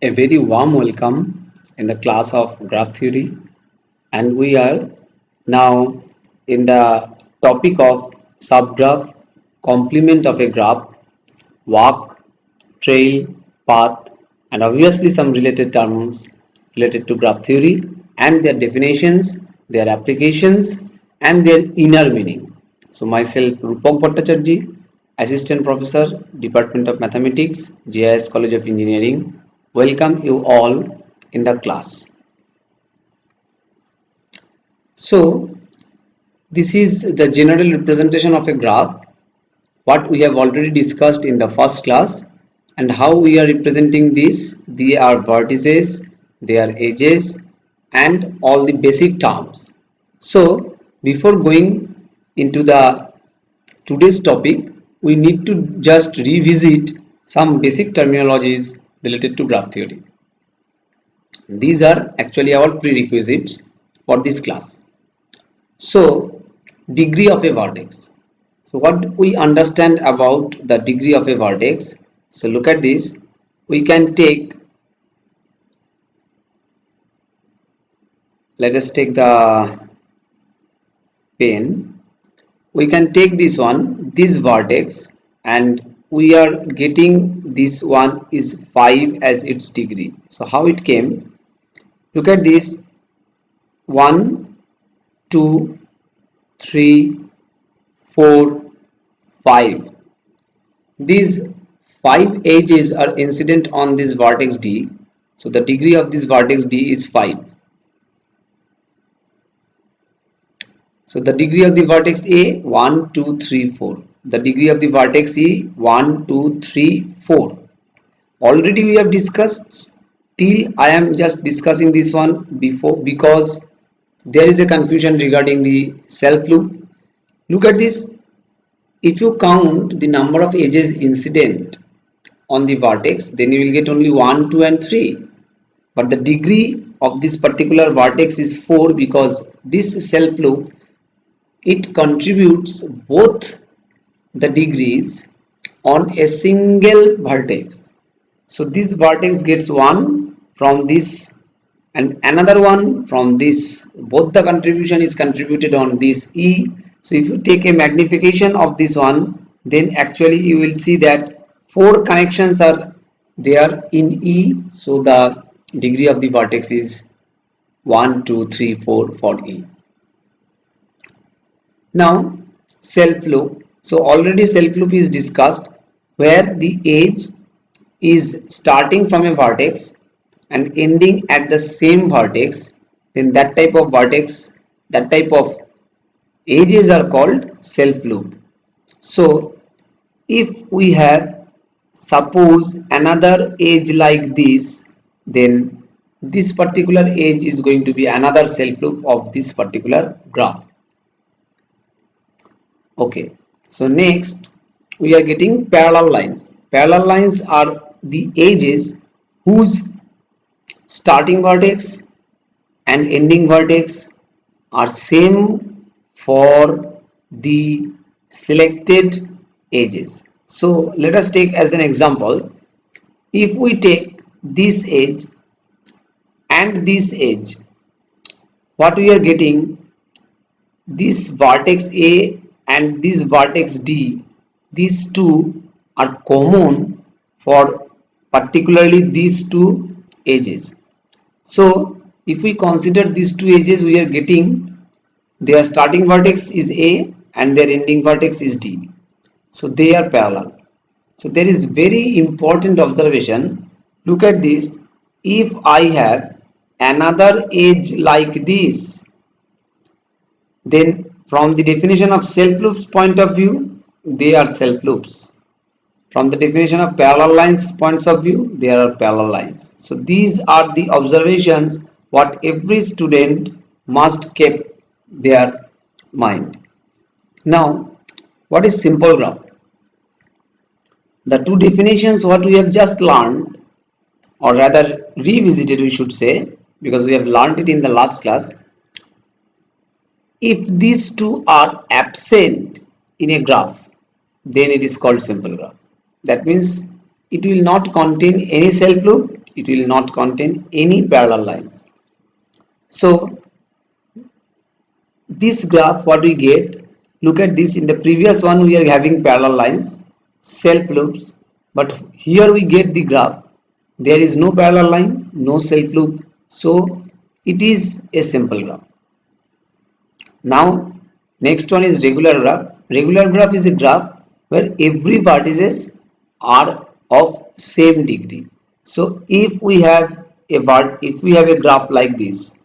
A very warm welcome in the class of graph theory, and we are now in the topic of subgraph, complement of a graph, walk, trail, path, and obviously some related terms related to graph theory and their definitions, their applications, and their inner meaning. So myself Rupak Bhattacharjee, Assistant Professor, Department of Mathematics, GIS College of Engineering, welcome you all in the class. So this is the general representation of a graph, what we have already discussed in the first class, and how we are representing this. They are vertices, they are edges, and all the basic terms. So before going into the today's topic, we need to just revisit some basic terminologies related to graph theory. These are actually our prerequisites for this class. So, degree of a vertex. So, what we understand about the degree of a vertex? So, look at this. We can take, let us take the pen. We can take this one, this vertex, and we are getting this one is 5 as its degree. So, how it came? Look at this 1, 2, 3, 4, 5. These 5 edges are incident on this vertex D. So the degree of this vertex D is 5. So the degree of the vertex A 1, 2, 3, 4. The degree of the vertex E 1, 2, 3, 4. Already we have discussed, till I am just discussing this one before because there is a confusion regarding the self loop. Look at this. If you count the number of edges incident on the vertex, then you will get only 1, 2 and 3. But the degree of this particular vertex is 4 because this self loop, it contributes both the degrees on a single vertex. So this vertex gets 1 from this and another one from this. Both the contribution is contributed on this E. So if you take a magnification of this one, then actually you will see that 4 connections are there in E. So the degree of the vertex is 1, 2, 3, 4 for E. Now self loop. So already self loop is discussed where the edge is starting from a vertex and ending at the same vertex, then that type of vertex, that type of edges are called self loop. So if we have suppose another edge like this, then this particular edge is going to be another self loop of this particular graph. Okay, so next we are getting parallel lines. Parallel lines are the edges whose starting vertex and ending vertex are same for the selected edges. So let us take as an example, if we take this edge and this edge, what we are getting, this vertex A and this vertex D, these two are common for particularly these two edges. So if we consider these two edges, we are getting their starting vertex is A and their ending vertex is D. So they are parallel. So there is very important observation. Look at this. If I have another edge like this, then from the definition of self loops point of view, they are self loops. From the definition of parallel lines points of view, there are parallel lines. So these are the observations what every student must keep their mind. Now, what is simple graph? The two definitions what we have just learned, or rather revisited we should say, because we have learned it in the last class. If these two are absent in a graph, then it is called simple graph. That means it will not contain any self loop it will not contain any parallel lines. So this graph, what we get, look at this. In the previous one we are having parallel lines, self loops, but here we get the graph, there is no parallel line, no self loop, so it is a simple graph. Now next one is regular graph. Regular graph is a graph where every vertices are of same degree. So if we have a graph like this,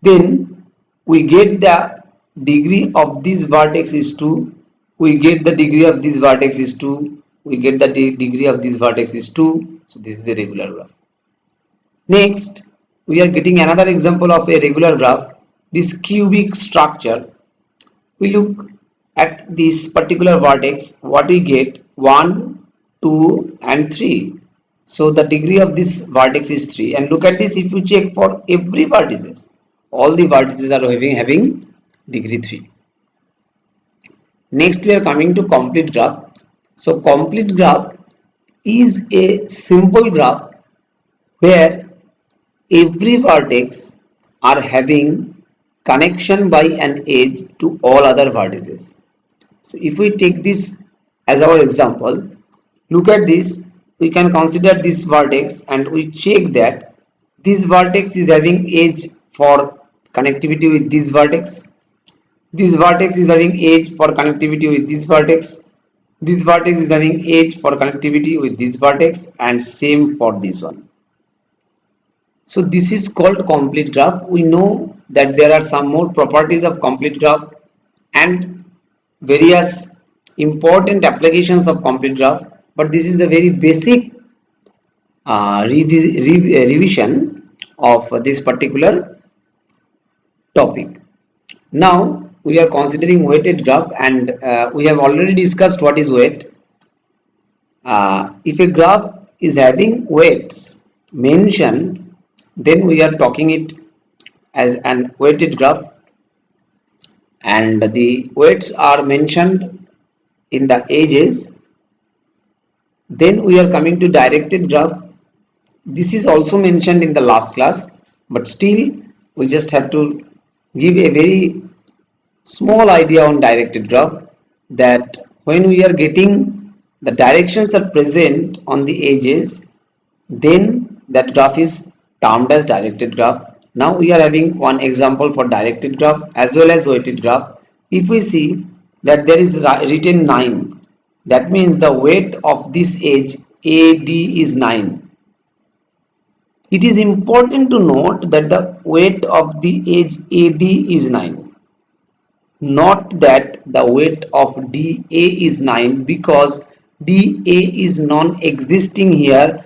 then we get the degree of this vertex is 2, we get the degree of this vertex is 2, we get the degree of this vertex is 2. So this is a regular graph. Next we are getting another example of a regular graph, this cubic structure. We look at this particular vertex, what we get, 1, 2 and 3. So the degree of this vertex is 3, and look at this, if you check for every vertices, all the vertices are having degree 3. Next we are coming to complete graph. So complete graph is a simple graph where every vertex are having connection by an edge to all other vertices. So if we take this as our example, look at this, we can consider this vertex and we check that this vertex is having edge for connectivity with this vertex. This vertex is having edge for connectivity with this vertex. This vertex is having edge for connectivity with this vertex, and same for this one. So this is called complete graph. We know that there are some more properties of complete graph and various important applications of complete graph, but this is the very basic revision of this particular topic. Now we are considering weighted graph, and we have already discussed what is weight. If a graph is having weights mentioned, then we are talking it as an weighted graph, and the weights are mentioned in the edges. Then we are coming to directed graph. This is also mentioned in the last class, but still we just have to give a very small idea on directed graph, that when we are getting the directions are present on the edges, then that graph is termed as directed graph. Now we are having one example for directed graph as well as weighted graph. If we see that there is written 9, that means the weight of this edge AD is 9. It is important to note that the weight of the edge AD is 9, not that the weight of DA is 9, because DA is non-existing here,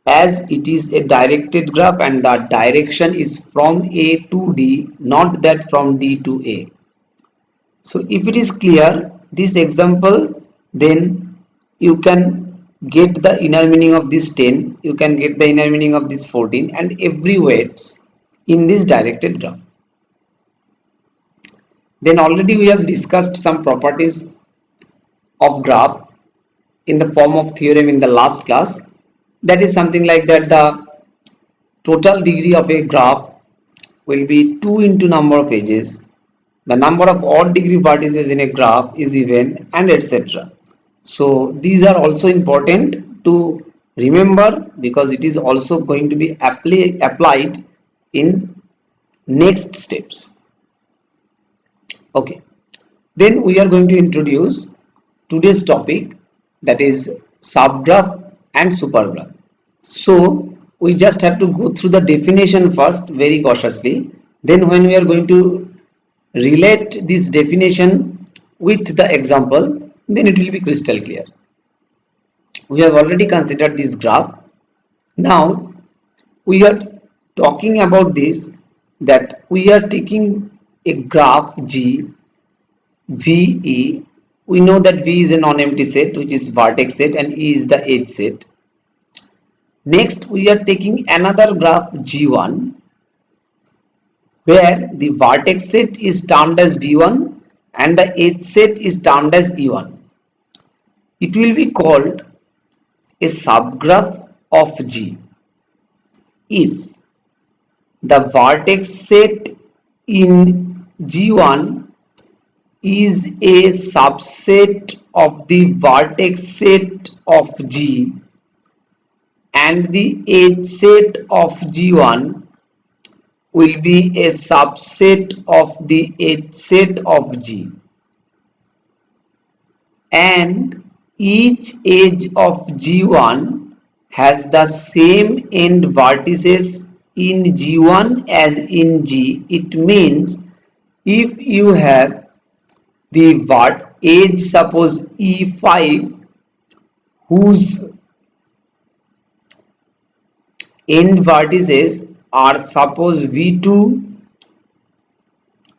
as it is a directed graph and the direction is from A to D, not that from D to A. So if it is clear this example, then you can get the inner meaning of this 10, you can get the inner meaning of this 14 and every weights in this directed graph. Then already we have discussed some properties of graph in the form of theorem in the last class. That is something like that the total degree of a graph will be 2 into number of edges, the number of odd degree vertices in a graph is even, and etc. So these are also important to remember, because it is also going to be applied in next steps. Okay, then we are going to introduce today's topic, that is subgraph and supergraph. So we just have to go through the definition first very cautiously. Then when we are going to relate this definition with the example, then it will be crystal clear. We have already considered this graph. Now we are talking about this, that we are taking a graph G, VE. We know that V is a non-empty set, which is vertex set, and E is the edge set. Next we are taking another graph G1, where the vertex set is termed as V1 and the edge set is termed as E1. It will be called a subgraph of G if the vertex set in G1 is a subset of the vertex set of G and the edge set of G1 will be a subset of the edge set of G, and each edge of G1 has the same end vertices in G1 as in G. It means if you have the edge, suppose E5, whose end vertices are suppose V2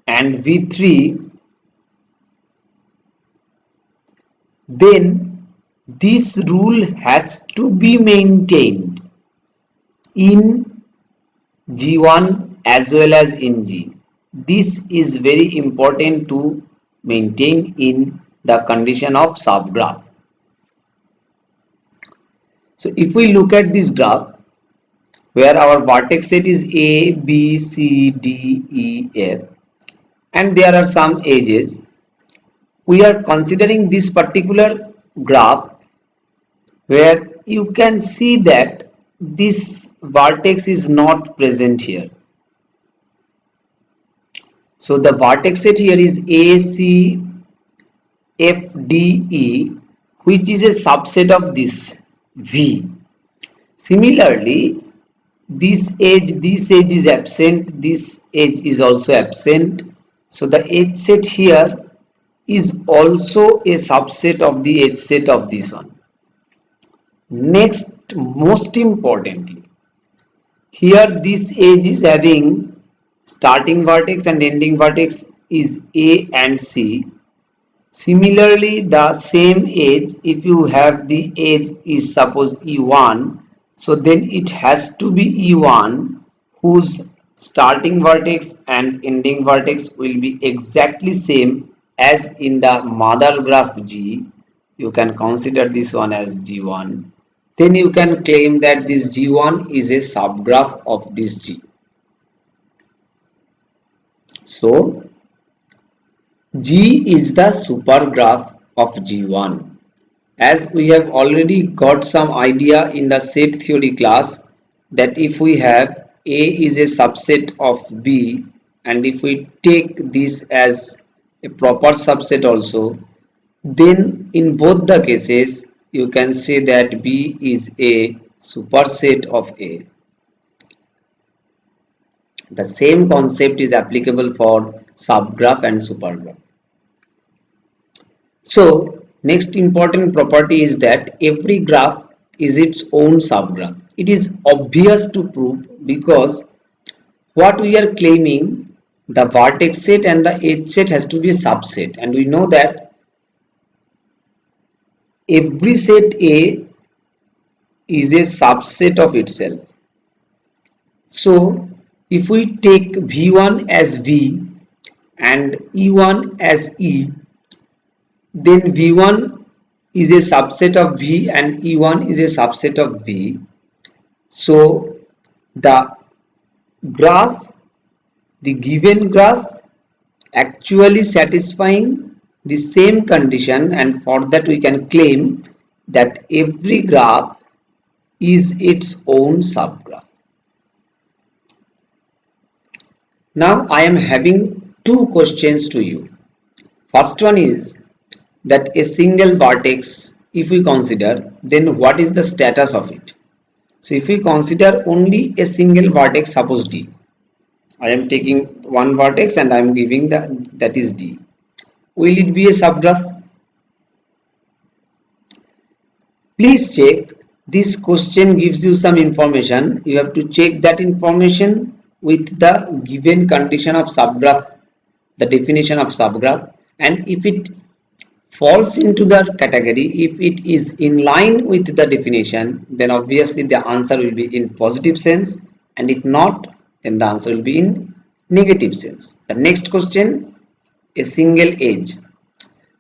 and V3, then this rule has to be maintained in G1 as well as in G. This is very important to maintain in the condition of subgraph. So if we look at this graph where our vertex set is A, B, C, D, E, F, and there are some edges, we are considering this particular graph where you can see that this vertex is not present here. So the vertex set here is A, C, F, D, E, which is a subset of this V. Similarly, this edge is absent, this edge is also absent. So the edge set here is also a subset of the edge set of this one. Next, most importantly, here this edge is having starting vertex and ending vertex is A and C. Similarly, the same edge, if you have the edge is suppose E1, so then it has to be E1 whose starting vertex and ending vertex will be exactly same as in the mother graph G. You can consider this one as G1. Then you can claim that this G1 is a subgraph of this G. So G is the supergraph of G1. As we have already got some idea in the set theory class that if we have A is a subset of B, and if we take this as a proper subset also, then in both the cases you can say that B is a superset of A. The same concept is applicable for subgraph and supergraph. So next important property is that every graph is its own subgraph. It is obvious to prove because what we are claiming, the vertex set and the edge set has to be a subset, and we know that every set A is a subset of itself. So if we take V1 as V and E1 as E, then V1 is a subset of V and E1 is a subset of V. So the given graph actually satisfying the same condition, and for that we can claim that every graph is its own subgraph. Now I am having two questions to you. First one is that a single vertex, if we consider, then what is the status of it? So if we consider only a single vertex, suppose D, I am taking one vertex and I am giving that is D. Will it be a subgraph? Please check. This question gives you some information. You have to check that information with the given condition of subgraph, the definition of subgraph, and if it falls into the category, if it is in line with the definition, then obviously the answer will be in positive sense, and if not, then the answer will be in negative sense. The next question, a single edge.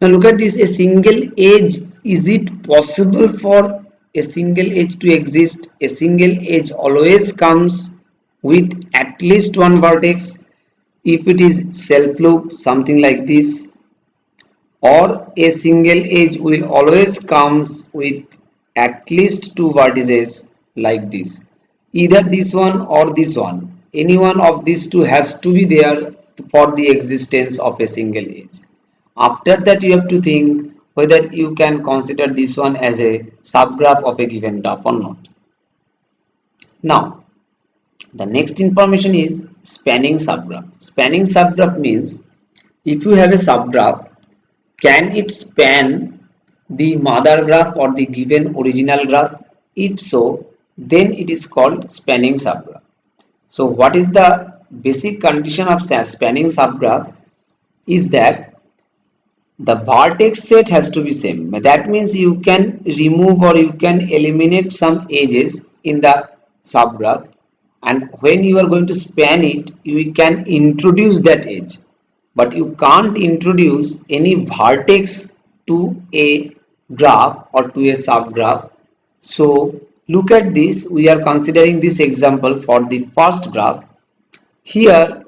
Now look at this, a single edge, is it possible for a single edge to exist, a single edge always comes with at least one vertex. If it is self loop, something like this, or a single edge will always comes with at least two vertices like this. Either this one or this one. Any one of these two has to be there for the existence of a single edge. After that, you have to think whether you can consider this one as a subgraph of a given graph or not. Now, the next information is spanning subgraph. Spanning subgraph means if you have a subgraph, can it span the mother graph or the given original graph? If so, then it is called spanning subgraph. So what is the basic condition of spanning subgraph is that the vertex set has to be same. That means you can remove or you can eliminate some edges in the subgraph, and when you are going to span it, you can introduce that edge, but you can't introduce any vertex to a graph or to a subgraph. So look at this, we are considering this example for the first graph. Here,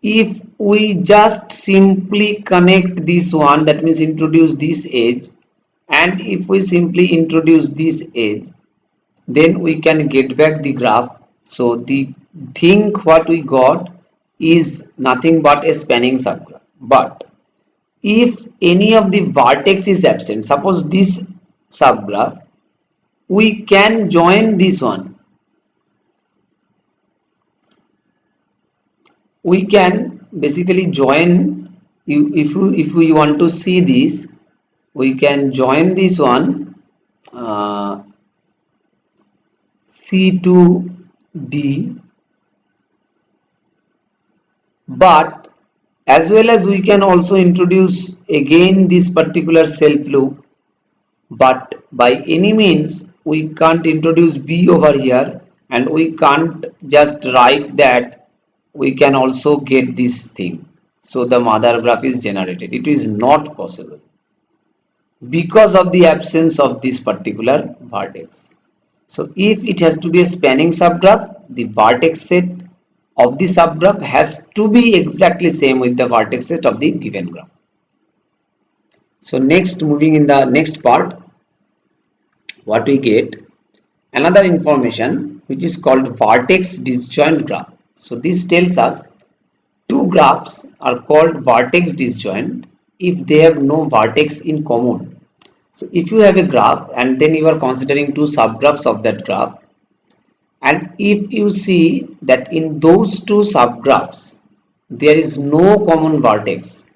if we just simply connect this one, that means introduce this edge, and if we simply introduce this edge, then we can get back the graph. So the thing what we got is nothing but a spanning subgraph. But if any of the vertex is absent, suppose this subgraph, we can join this one. We can basically join, if we want to see this, we can join this one, C2D, but as well as we can also introduce again this particular self loop, but by any means we can't introduce B over here, and we can't just write that we can also get this thing. So the mother graph is generated. It is not possible because of the absence of this particular vertex. So if it has to be a spanning subgraph, the vertex set of the subgraph has to be exactly same with the vertex set of the given graph. So next, moving in the next part, what we get, another information which is called vertex disjoint graph. So this tells us two graphs are called vertex disjoint if they have no vertex in common. So if you have a graph and then you are considering two subgraphs of that graph, and if you see that in those two subgraphs there is no common vertex,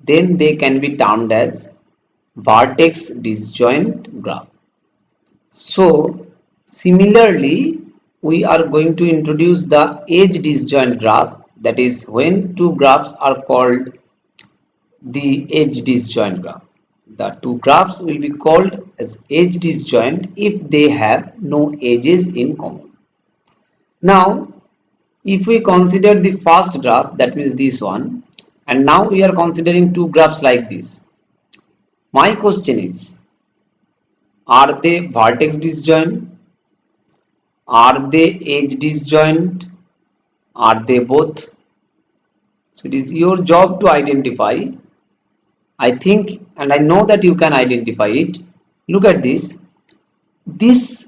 then they can be termed as vertex disjoint graph. So similarly, we are going to introduce the edge disjoint graph, that is when two graphs are called the edge disjoint graph. The two graphs will be called as edge disjoint if they have no edges in common. Now, if we consider the first graph, that means this one, and now we are considering two graphs like this. My question is, are they vertex disjoint? Are they edge disjoint? Are they both? So it is your job to identify. I think and I know that you can identify it. Look at this. This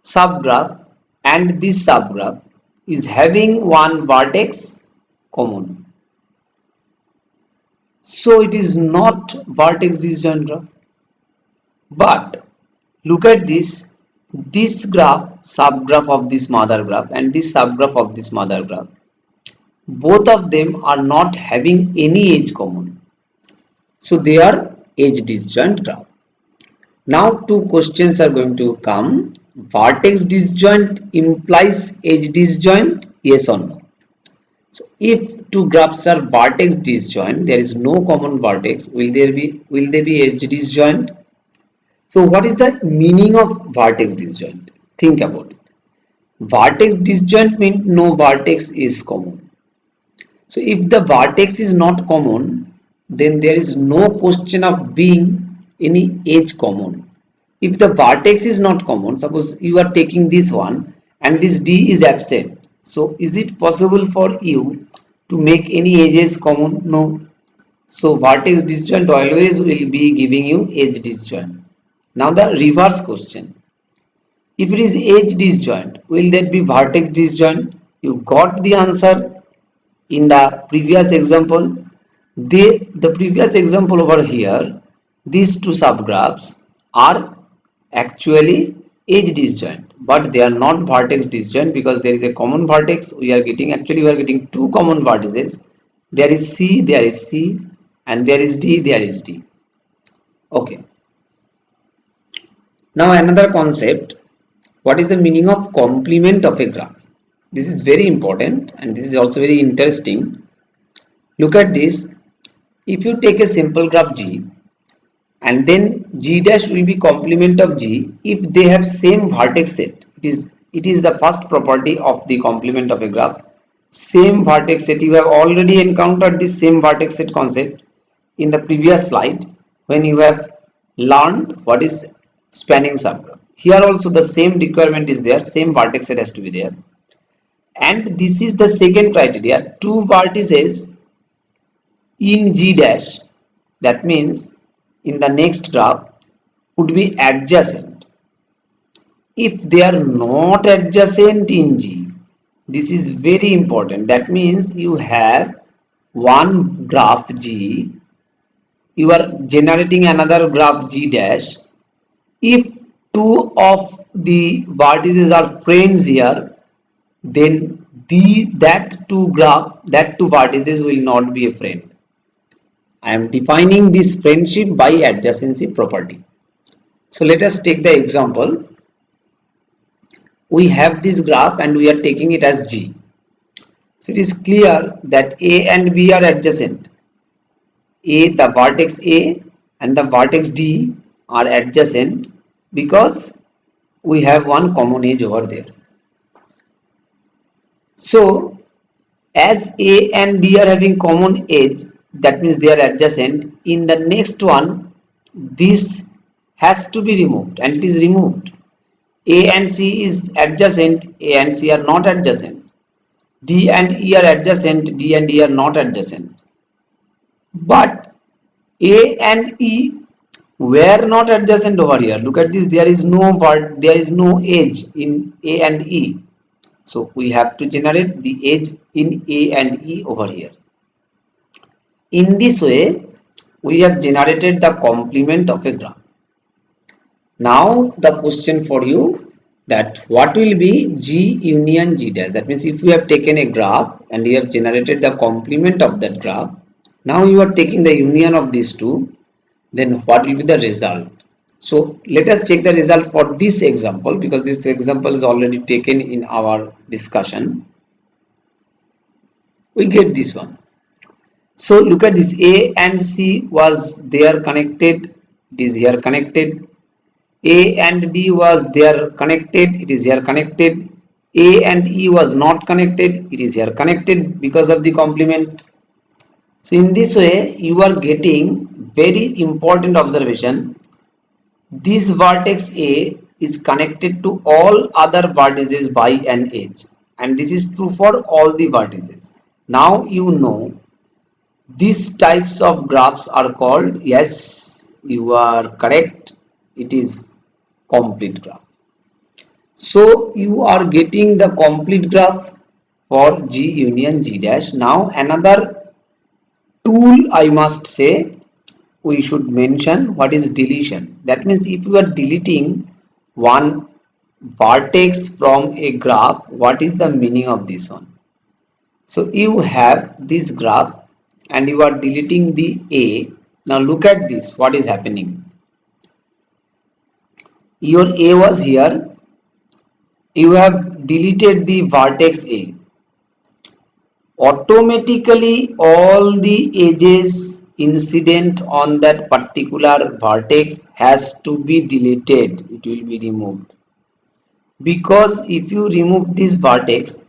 subgraph and this subgraph is having one vertex common. So it is not vertex disjoint graph. But look at this. This graph, subgraph of this mother graph and this subgraph of this mother graph, both of them are not having any edge common. So they are edge disjoint graph. Now two questions are going to come. Vertex disjoint implies edge disjoint, yes or no? So if two graphs are vertex disjoint, there is no common vertex, will they be edge disjoint? So what is the meaning of vertex disjoint? Think about it. Vertex disjoint means no vertex is common. So if the vertex is not common, then there is no question of being any edge common. if the vertex is not common, suppose you are taking this one and this D is absent, so is it possible for you to make any edges common? No. So vertex disjoint always will be giving you edge disjoint. Now the reverse question, if it is edge disjoint, will that be vertex disjoint? You got the answer in the previous example. The previous example over here, these two subgraphs are actually edge disjoint, but they are not vertex disjoint because there is a common vertex. We are getting two common vertices. There is C, and there is D. Okay. Now another concept, what is the meaning of complement of a graph? This is very important and this is also very interesting. Look at this. If you take a simple graph G and then G dash will be complement of G if they have same vertex set. It is the first property of the complement of a graph. Same vertex set. You have already encountered this same vertex set concept in the previous slide when you have learned what is spanning subgraph. Here also the same requirement is there, same vertex set has to be there. And this is the second criteria, two vertices in G dash, that means in the next graph would be adjacent. If they are not adjacent in G, this is very important. That means you have one graph G, you are generating another graph G dash. If two of the vertices are friends here, then that two vertices will not be a friend. I am defining this friendship by adjacency property. So let us take the example. We have this graph and we are taking it as G. So it is clear that A and B are adjacent. The vertex A and the vertex D are adjacent because we have one common edge over there. So as A and D are having common edge, that means they are adjacent. In the next one, this has to be removed and it is removed. A and C is adjacent, A and C are not adjacent. D and E are adjacent, D and E are not adjacent. But A and E were not adjacent over here. Look at this, there is no edge in A and E. So we have to generate the edge in A and E over here. In this way, we have generated the complement of a graph. Now the question for you, that what will be G union G dash? That means if you have taken a graph and you have generated the complement of that graph, now you are taking the union of these two, then what will be the result? So let us check the result for this example because this example is already taken in our discussion. We get this one. So look at this, A and C was there connected, it is here connected. A and D was there connected, it is here connected. A and E was not connected, it is here connected because of the complement. So in this way you are getting very important observation. This vertex A is connected to all other vertices by an edge, and this is true for all the vertices. Now you know these types of graphs are called, yes, you are correct, it is complete graph. So you are getting the complete graph for G union G dash. Now another tool I must say, we should mention what is deletion. That means if you are deleting one vertex from a graph, what is the meaning of this one? So you have this graph and you are deleting the A. Now look at this, what is happening. Your A was here, you have deleted the vertex A. Automatically all the edges incident on that particular vertex has to be deleted, it will be removed. Because if you remove this vertex,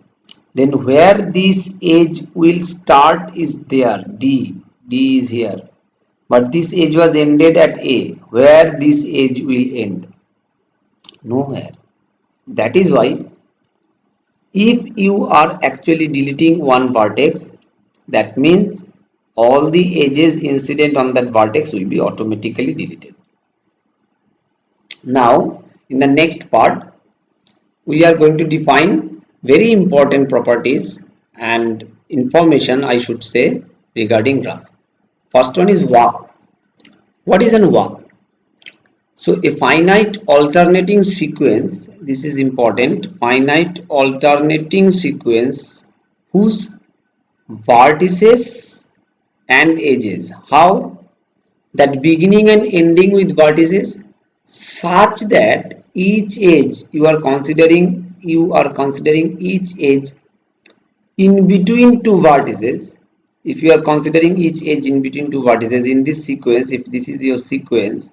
then where this edge will start is there, D is here, but this edge was ended at A, where this edge will end. Nowhere. That is why if you are actually deleting one vertex, that means all the edges incident on that vertex will be automatically deleted. Now, in the next part, we are going to define very important properties and information, I should say, regarding graph. First one is walk. What is a walk? So a finite alternating sequence, this is important, finite alternating sequence whose vertices and edges. How? That beginning and ending with vertices such that each edge you are considering each edge in between two vertices. If you are considering each edge in between two vertices in this sequence, if this is your sequence,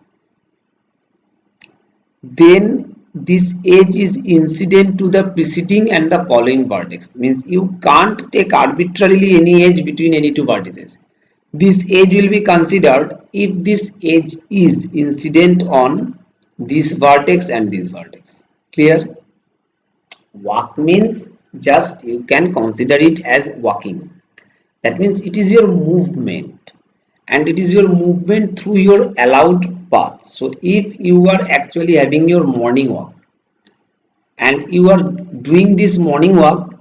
then this edge is incident to the preceding and the following vertex. Means you can't take arbitrarily any edge between any two vertices. This edge will be considered if this edge is incident on this vertex and this vertex. Clear? Walk means just you can consider it as walking. That means it is your movement, and it is your movement through your allowed path. So if you are actually having your morning walk and you are doing this morning walk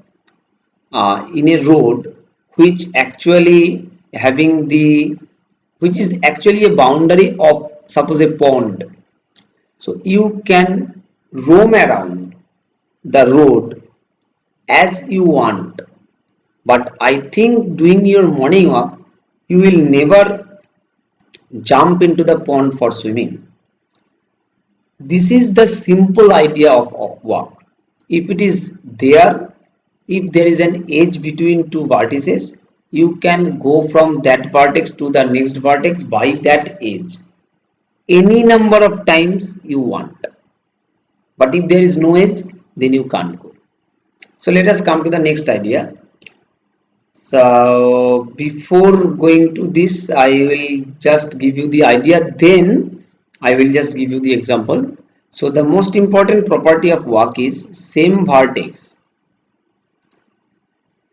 in a road which actually having the which is actually a boundary of suppose a pond, so you can roam around the road as you want, but I think doing your morning walk you will never jump into the pond for swimming. This is the simple idea of walk. If it is there, if there is an edge between two vertices, you can go from that vertex to the next vertex by that edge any number of times you want. But if there is no edge, then you can't go. So let us come to the next idea. So before going to this, I will just give you the idea, then I will just give you the example. So the most important property of walk is same vertex,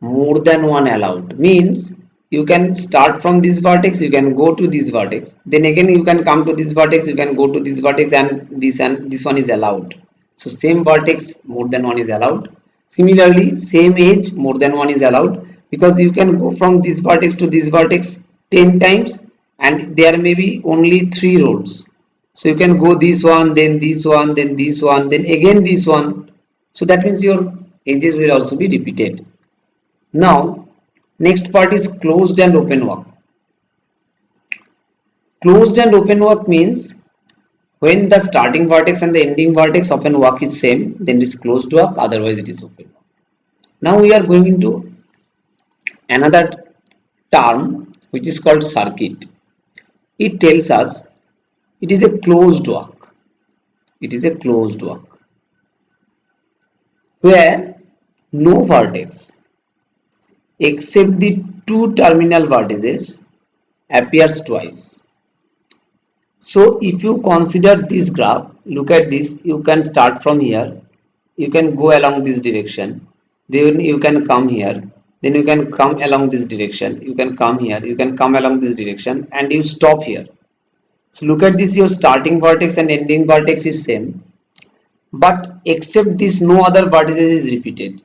more than one allowed. Means you can start from this vertex, you can go to this vertex, then again you can come to this vertex, you can go to this vertex, and this one is allowed. So same vertex, more than one is allowed. Similarly, same edge, more than one is allowed, because you can go from this vertex to this vertex 10 times and there may be only 3 roads. So you can go this one, then this one, then this one, then again this one. So that means your edges will also be repeated. Now, next part is closed and open walk. Closed and open walk means when the starting vertex and the ending vertex of an walk is same, then it is closed walk, otherwise it is open walk. Now we are going into another term which is called circuit. It tells us it is a closed walk. It is a closed walk where no vertex except the two terminal vertices appears twice. So if you consider this graph, look at this, you can start from here, you can go along this direction, then you can come here, then you can come along this direction, you can come here, you can come along this direction, and you stop here. So look at this, your starting vertex and ending vertex is same, but except this no other vertices is repeated.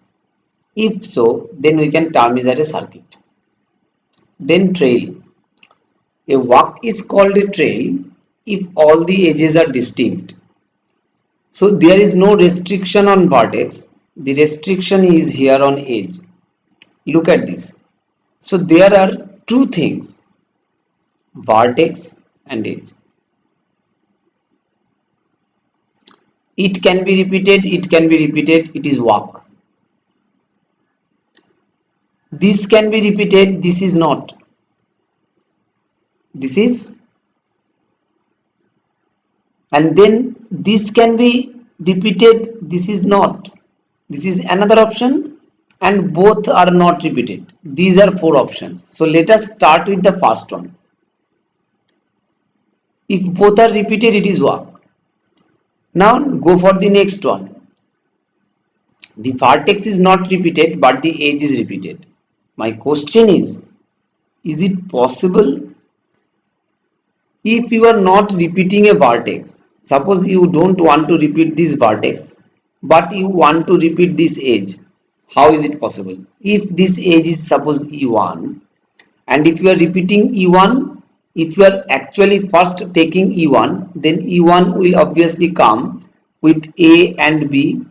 If so, then we can term it as a circuit. Then trail. A walk is called a trail if all the edges are distinct. So there is no restriction on vertex. The restriction is here on edge. Look at this. So there are two things, vertex and edge. It can be repeated, it can be repeated, it is walk. This can be repeated, this is not. This is, and then this can be repeated, this is not. This is another option, and both are not repeated. These are 4 options. So let us start with the first one. If both are repeated, it is walk. Now go for the next one. The vertex is not repeated but the edge is repeated. My question is it possible if you are not repeating a vertex? Suppose you don't want to repeat this vertex but you want to repeat this edge. How is it possible? If this edge is suppose E1 and if you are repeating E1, if you are actually first taking E1, then E1 will obviously come with A and B,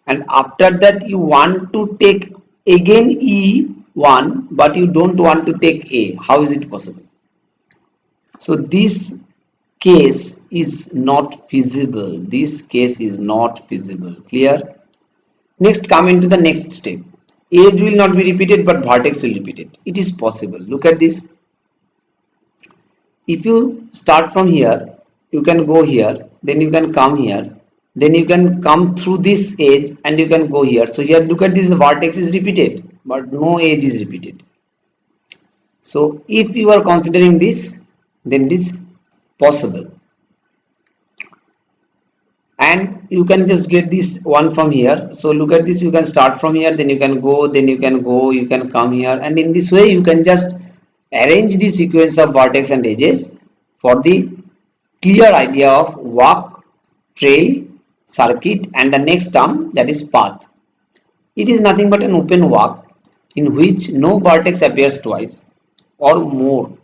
and after that you want to take again E1 but you don't want to take A. How is it possible? So this case is not feasible. This case is not feasible. Clear? Next, come into the next step. Edge will not be repeated but vertex will repeat it. It is possible. Look at this. If you start from here, you can go here, then you can come here, then you can come through this edge and you can go here. So here look at this, vertex is repeated but no edge is repeated. So if you are considering this, then it is possible. And you can just get this one from here. So look at this, you can start from here, then you can go, then you can go, you can come here, and in this way you can just arrange the sequence of vertex and edges for the clear idea of walk, trail, circuit, and the next term, that is path. It is nothing but an open walk in which no vertex appears twice or more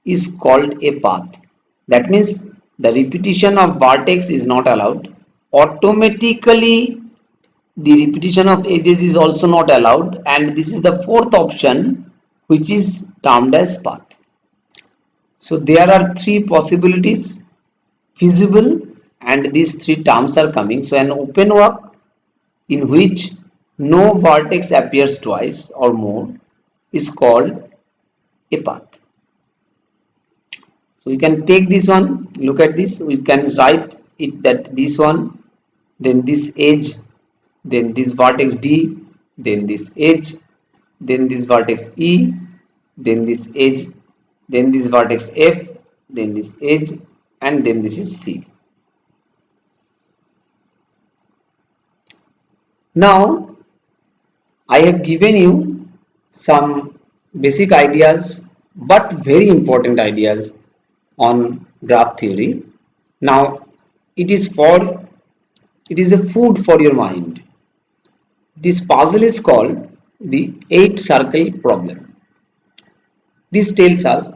is called a path. That means the repetition of vertex is not allowed. Automatically the repetition of edges is also not allowed, and this is the fourth option, which is termed as path. So there are three possibilities feasible, and these three terms are coming. So an open walk in which no vertex appears twice or more is called a path. So you can take this one, look at this, we can write it that this one, then this edge, then this vertex D, then this edge, then this vertex E, then this edge, then this vertex F, then this edge, and then this is C. Now I have given you some basic ideas but very important ideas on graph theory. Now it is a food for your mind. This puzzle is called the 8 circle problem. This tells us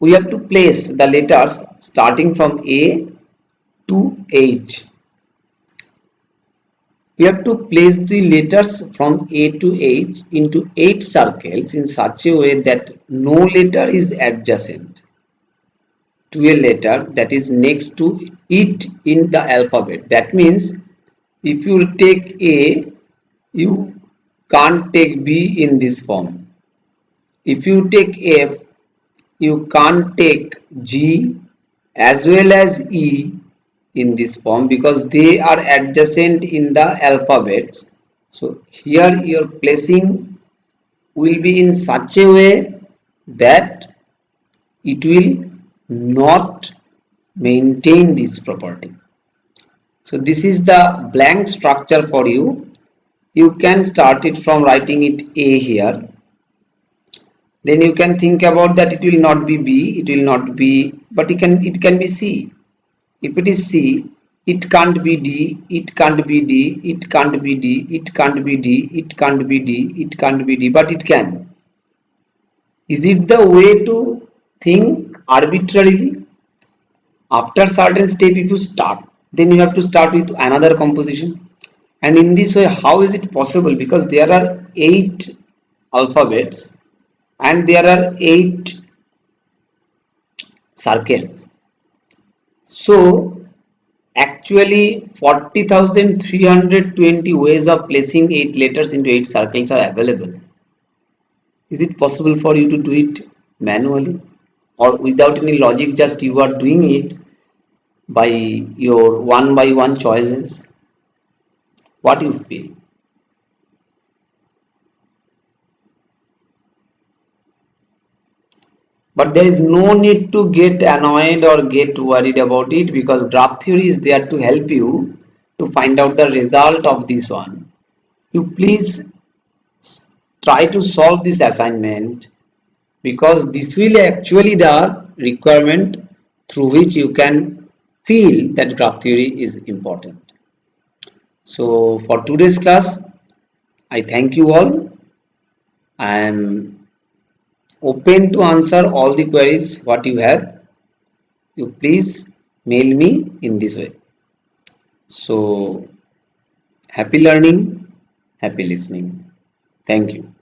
we have to place the letters starting from A to H. We have to place the letters from A to H into 8 circles in such a way that no letter is adjacent to a letter that is next to it in the alphabet. That means if you take A, you can't take B in this form. If you take F, you can't take G as well as E in this form because they are adjacent in the alphabets. So here your placing will be in such a way that it will not maintain this property. So this is the blank structure for you. You can start it from writing it A here. Then you can think about that it will not be B, it will not be, but it can be C. If it is C, it can't be D, it can't be D, it can't be D, it can't be D, it can't be D, it can't be D, but it can. Is it the way to think arbitrarily? After certain step, if you start, then you have to start with another composition. And in this way, how is it possible? Because there are 8 alphabets and there are 8 circles. So actually 40,320 ways of placing 8 letters into 8 circles are available. Is it possible for you to do it manually or without any logic, just you are doing it by your one by one choices? What you feel? But there is no need to get annoyed or get worried about it, because graph theory is there to help you to find out the result of this one. You please try to solve this assignment, because this will actually the requirement through which you can feel that graph theory is important. So for today's class, I thank you all. I am open to answer all the queries what you have. You please mail me in this way. So happy learning, happy listening. Thank you.